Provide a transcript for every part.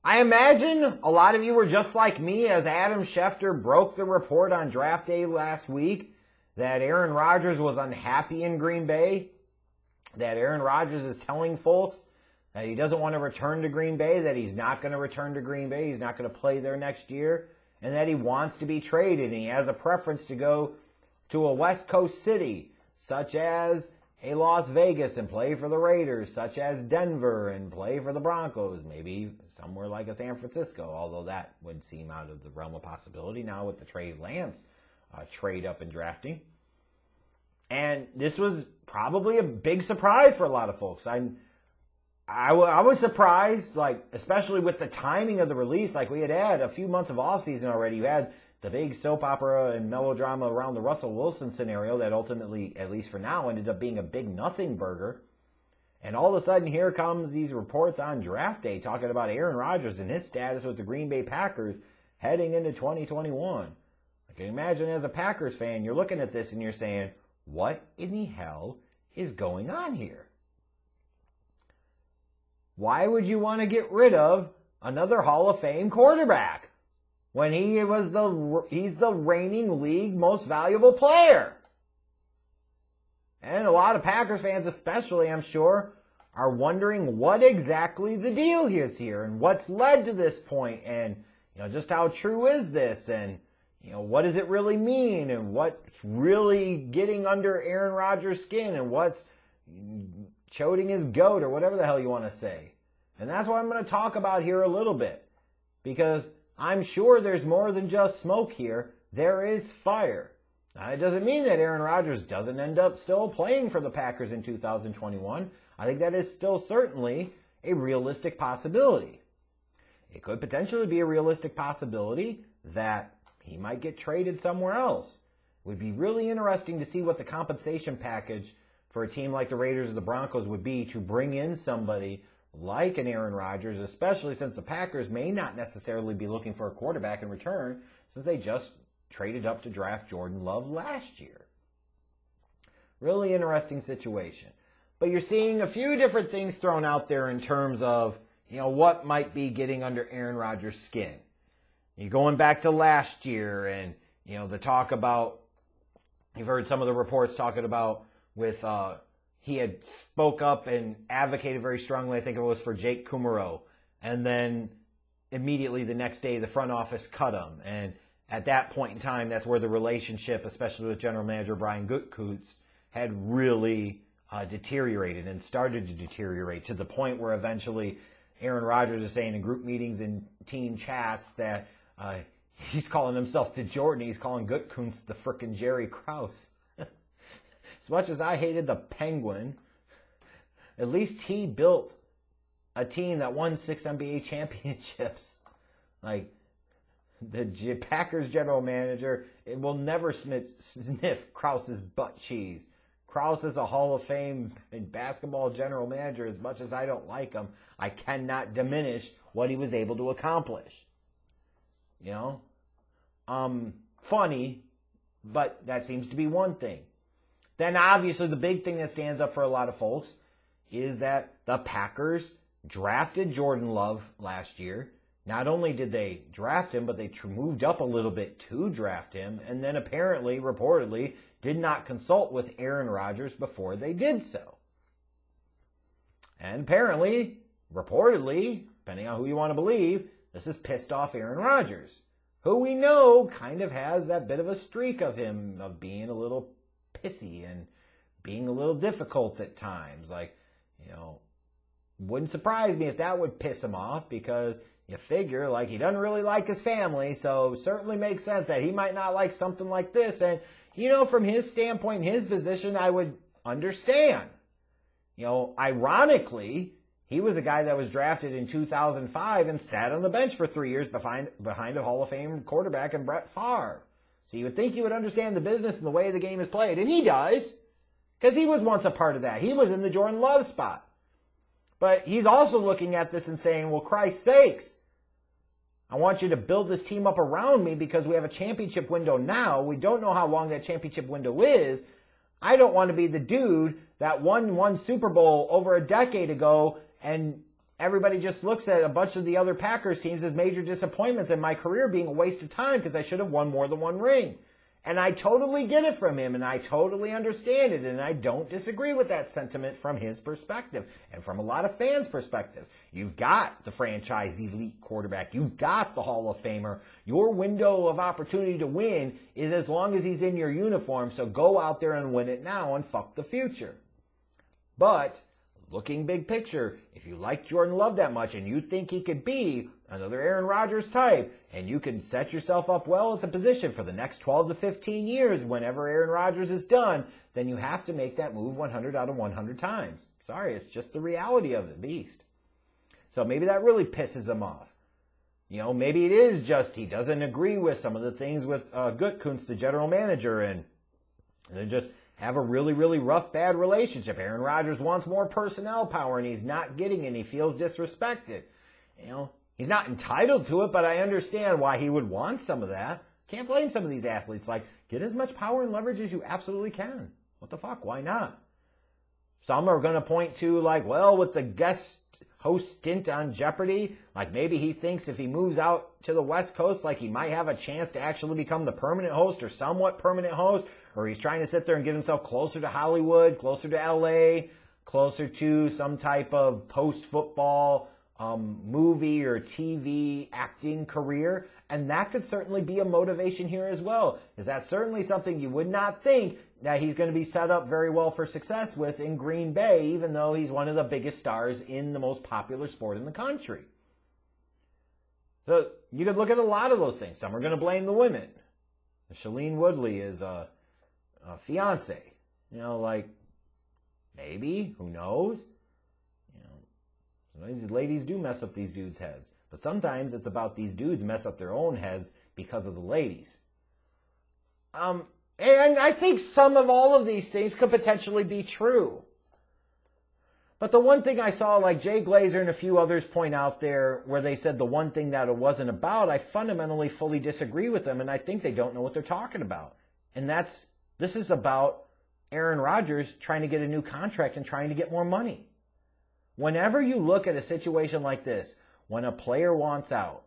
I imagine a lot of you were just like me as Adam Schefter broke the report on draft day last week that Aaron Rodgers was unhappy in Green Bay, that Aaron Rodgers is telling folks that he doesn't want to return to Green Bay, that he's not going to return to Green Bay, he's not going to play there next year, and that he wants to be traded, and he has a preference to go to a West Coast city, such as a Las Vegas and play for the Raiders, such as Denver and play for the Broncos, maybe somewhere like a San Francisco, although that would seem out of the realm of possibility now with the Trey Lance trade up and drafting. And this was probably a big surprise for a lot of folks. I was surprised, like, especially with the timing of the release. Like, we had a few months of offseason already. You had the big soap opera and melodrama around the Russell Wilson scenario that ultimately, at least for now, ended up being a big nothing burger. And all of a sudden, here comes these reports on draft day talking about Aaron Rodgers and his status with the Green Bay Packers heading into 2021. I can imagine as a Packers fan, you're looking at this and you're saying, what in the hell is going on here? Why would you want to get rid of another Hall of Fame quarterback when he's the reigning league most valuable player? And a lot of Packers fans especially, I'm sure, are wondering what exactly the deal is here and what's led to this point and, just how true is this and, what does it really mean and what's really getting under Aaron Rodgers' skin and what's choking his goat or whatever the hell you want to say. And that's what I'm going to talk about here a little bit because I'm sure there's more than just smoke here. There is fire. Now, it doesn't mean that Aaron Rodgers doesn't end up still playing for the Packers in 2021. I think that is still certainly a realistic possibility. It could potentially be a realistic possibility that he might get traded somewhere else. It would be really interesting to see what the compensation package for a team like the Raiders or the Broncos would be to bring in somebody like an Aaron Rodgers, especially since the Packers may not necessarily be looking for a quarterback in return since they just traded up to draft Jordan Love last year. Really interesting situation. But you're seeing a few different things thrown out there in terms of, what might be getting under Aaron Rodgers' skin. You're going back to last year and, the talk about, you've heard some of the reports talking about with, he had spoke up and advocated very strongly, I think it was for Jake Kumerow. And then immediately the next day, the front office cut him. And at that point in time, that's where the relationship, especially with general manager Brian Gutekunst, had really deteriorated and started to deteriorate to the point where eventually Aaron Rodgers is saying in group meetings and team chats that he's calling himself the Jordan. He's calling Gutekunst the frickin' Jerry Krause. As much as I hated the Penguin, at least he built a team that won 6 NBA championships. Like, the Packers general manager, it will never sniff Krause's butt cheese. Krause is a Hall of Fame basketball general manager. As much as I don't like him, I cannot diminish what he was able to accomplish. Funny, but that seems to be one thing. Then obviously the big thing that stands up for a lot of folks is that the Packers drafted Jordan Love last year. Not only did they draft him, but they moved up a little bit to draft him, and then apparently, reportedly, did not consult with Aaron Rodgers before they did so. And apparently, reportedly, depending on who you want to believe, this has pissed off Aaron Rodgers, who we know kind of has that bit of a streak of him of being a little pissy and being a little difficult at times. Like, wouldn't surprise me if that would piss him off because you figure, like, he doesn't really like his family, so certainly makes sense that he might not like something like this. And, from his standpoint, his position, I would understand. Ironically, he was a guy that was drafted in 2005 and sat on the bench for 3 years behind a Hall of Fame quarterback in Brett Favre. So you would think he would understand the business and the way the game is played. And he does, because he was once a part of that. He was in the Jordan Love spot. But he's also looking at this and saying, well, Christ's sakes, I want you to build this team up around me because we have a championship window now. We don't know how long that championship window is. I don't want to be the dude that won one Super Bowl over a decade ago and everybody just looks at a bunch of the other Packers teams as major disappointments and my career being a waste of time because I should have won more than one ring. And I totally get it from him, and I totally understand it, and I don't disagree with that sentiment from his perspective and from a lot of fans' perspective. You've got the franchise elite quarterback. You've got the Hall of Famer. Your window of opportunity to win is as long as he's in your uniform, so go out there and win it now and fuck the future. But looking big picture, if you like Jordan Love that much and you think he could be another Aaron Rodgers type, and you can set yourself up well at the position for the next 12 to 15 years whenever Aaron Rodgers is done, then you have to make that move 100 out of 100 times. Sorry, it's just the reality of the beast. So maybe that really pisses him off. You know, maybe it is just he doesn't agree with some of the things with Gutekunst, the general manager, and they just have a really, really rough, bad relationship. Aaron Rodgers wants more personnel power, and he's not getting it, and he feels disrespected. You know, he's not entitled to it, but I understand why he would want some of that. Can't blame some of these athletes. Like, get as much power and leverage as you absolutely can. What the fuck? Why not? Some are going to point to, like, well, with the guest host stint on Jeopardy, like maybe he thinks if he moves out to the West Coast, like he might have a chance to actually become the permanent host or somewhat permanent host, or he's trying to sit there and get himself closer to Hollywood, closer to LA, closer to some type of post-football movie or TV acting career. And that could certainly be a motivation here as well, because that's certainly something you would not think that he's going to be set up very well for success with in Green Bay, even though he's one of the biggest stars in the most popular sport in the country. So you could look at a lot of those things. Some are going to blame the women. Shailene Woodley is a fiance. You know, like, maybe, who knows? You know, sometimes these ladies do mess up these dudes' heads. But sometimes it's about these dudes mess up their own heads because of the ladies. And I think some of all of these things could potentially be true. But the one thing I saw, like Jay Glazer and a few others point out there, where they said the one thing that it wasn't about, I fundamentally fully disagree with them, and I think they don't know what they're talking about. And this is about Aaron Rodgers trying to get a new contract and trying to get more money. Whenever you look at a situation like this, when a player wants out,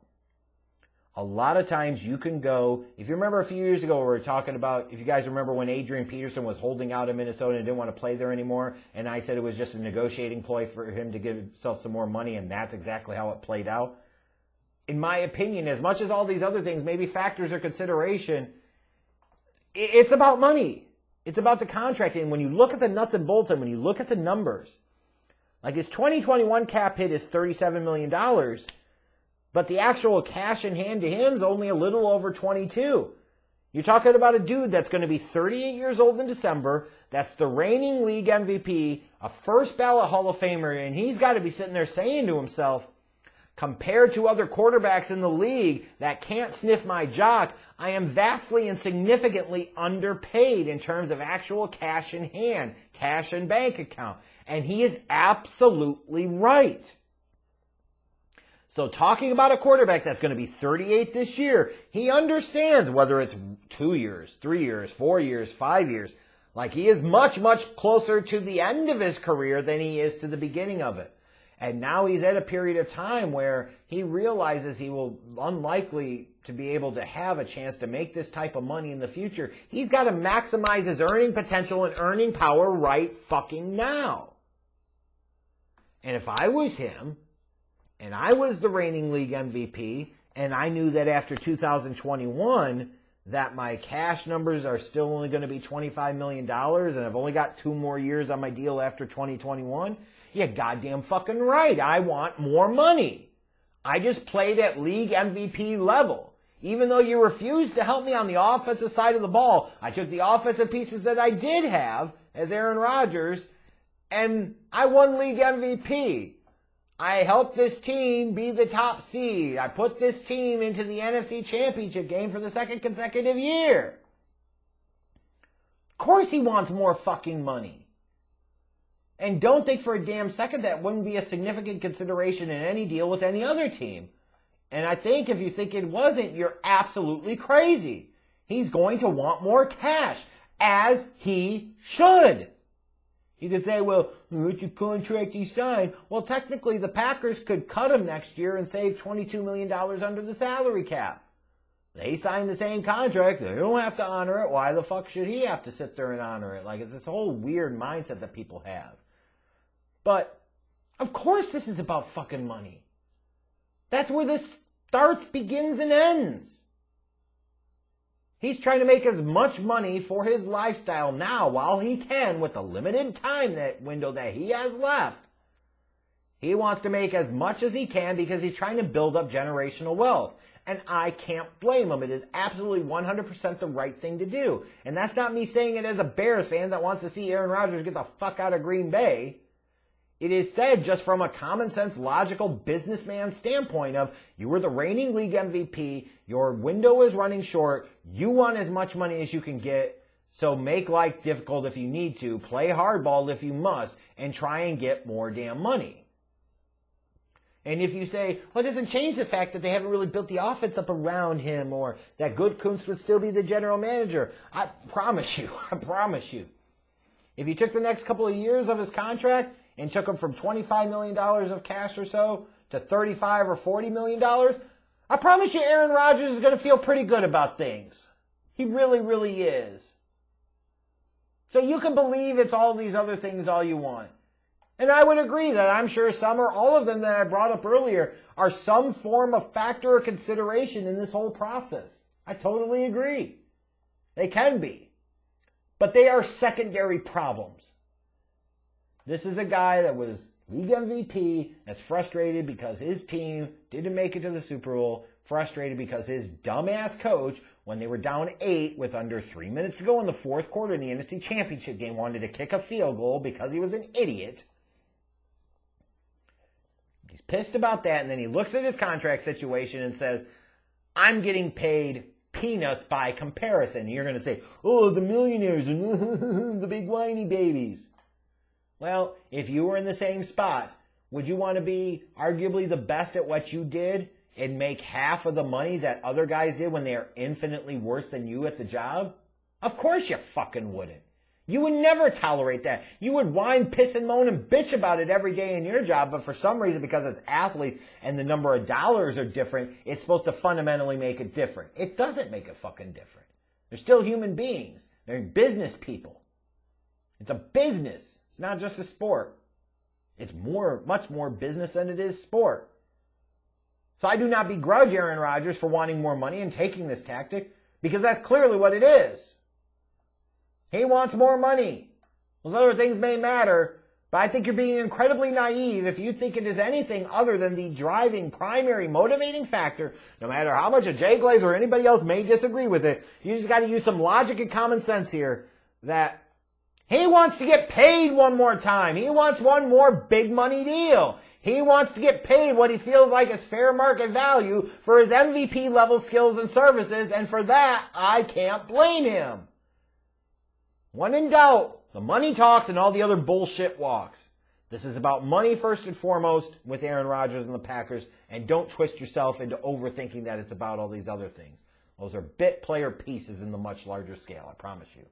a lot of times you can go, if you remember a few years ago we were talking about, if you guys remember when Adrian Peterson was holding out in Minnesota and didn't want to play there anymore, and I said it was just a negotiating ploy for him to give himself some more money, and that's exactly how it played out. In my opinion, as much as all these other things, maybe factors or consideration, it's about money. It's about the contract. And when you look at the nuts and bolts and when you look at the numbers, like his 2021 cap hit is $37 million, but the actual cash in hand to him is only a little over 22. You're talking about a dude that's going to be 38 years old in December, that's the reigning league MVP, a first ballot Hall of Famer, and he's got to be sitting there saying to himself, compared to other quarterbacks in the league that can't sniff my jock, I am vastly and significantly underpaid in terms of actual cash in hand, cash in bank account. And he is absolutely right. So talking about a quarterback that's going to be 38 this year, he understands whether it's 2 years, 3 years, 4 years, 5 years. Like he is much, much closer to the end of his career than he is to the beginning of it. And now he's at a period of time where he realizes he will unlikely to be able to have a chance to make this type of money in the future. He's got to maximize his earning potential and earning power right fucking now. And if I was him, and I was the reigning league MVP, and I knew that after 2021 that my cash numbers are still only going to be $25 million, and I've only got 2 more years on my deal after 2021, you're goddamn fucking right. I want more money. I just played at league MVP level. Even though you refused to help me on the offensive side of the ball, I took the offensive pieces that I did have as Aaron Rodgers, and I won league MVP. I helped this team be the top seed. I put this team into the NFC Championship game for the 2nd consecutive year. Of course he wants more fucking money. And don't think for a damn second that wouldn't be a significant consideration in any deal with any other team. And I think if you think it wasn't, you're absolutely crazy. He's going to want more cash, as he should. You could say, well, what's your contract he signed? Well, technically, the Packers could cut him next year and save $22 million under the salary cap. They signed the same contract. They don't have to honor it. Why the fuck should he have to sit there and honor it? Like, it's this whole weird mindset that people have. But, of course this is about fucking money. That's where this starts, begins, and ends. He's trying to make as much money for his lifestyle now while he can with the limited time window that he has left. He wants to make as much as he can because he's trying to build up generational wealth. And I can't blame him. It is absolutely 100% the right thing to do. And that's not me saying it as a Bears fan that wants to see Aaron Rodgers get the fuck out of Green Bay. It is said just from a common sense, logical businessman standpoint of, you were the reigning league MVP, your window is running short, you want as much money as you can get, so make life difficult if you need to, play hardball if you must, and try and get more damn money. And if you say, well, it doesn't change the fact that they haven't really built the offense up around him, or that Gutekunst would still be the general manager, I promise you, if you took the next couple of years of his contract, and took him from $25 million of cash or so to $35 or $40 million, I promise you Aaron Rodgers is going to feel pretty good about things. He really, really is. So you can believe it's all these other things all you want. And I would agree that I'm sure some or all of them that I brought up earlier are some form of factor or consideration in this whole process. I totally agree. They can be. But they are secondary problems. This is a guy that was league MVP that's frustrated because his team didn't make it to the Super Bowl, frustrated because his dumbass coach, when they were down 8 with under 3 minutes to go in the fourth quarter in the NFC Championship game, wanted to kick a field goal because he was an idiot. He's pissed about that, and then he looks at his contract situation and says, I'm getting paid peanuts by comparison. And you're going to say, oh, the millionaires, the big whiny babies. Well, if you were in the same spot, would you want to be arguably the best at what you did and make half of the money that other guys did when they are infinitely worse than you at the job? Of course you fucking wouldn't. You would never tolerate that. You would whine, piss, and moan and bitch about it every day in your job, but for some reason, because it's athletes and the number of dollars are different, it's supposed to fundamentally make it different. It doesn't make it fucking different. They're still human beings. They're business people. It's a business. It's not just a sport. It's much more business than it is sport. So I do not begrudge Aaron Rodgers for wanting more money and taking this tactic, because that's clearly what it is. He wants more money. Those other things may matter, but I think you're being incredibly naive if you think it is anything other than the driving, primary, motivating factor, no matter how much a Jay Glazer or anybody else may disagree with it. You just got to use some logic and common sense here that he wants to get paid one more time. He wants one more big money deal. He wants to get paid what he feels like is fair market value for his MVP level skills and services, and for that, I can't blame him. When in doubt, the money talks and all the other bullshit walks. This is about money first and foremost with Aaron Rodgers and the Packers, and don't twist yourself into overthinking that it's about all these other things. Those are bit player pieces in the much larger scale, I promise you.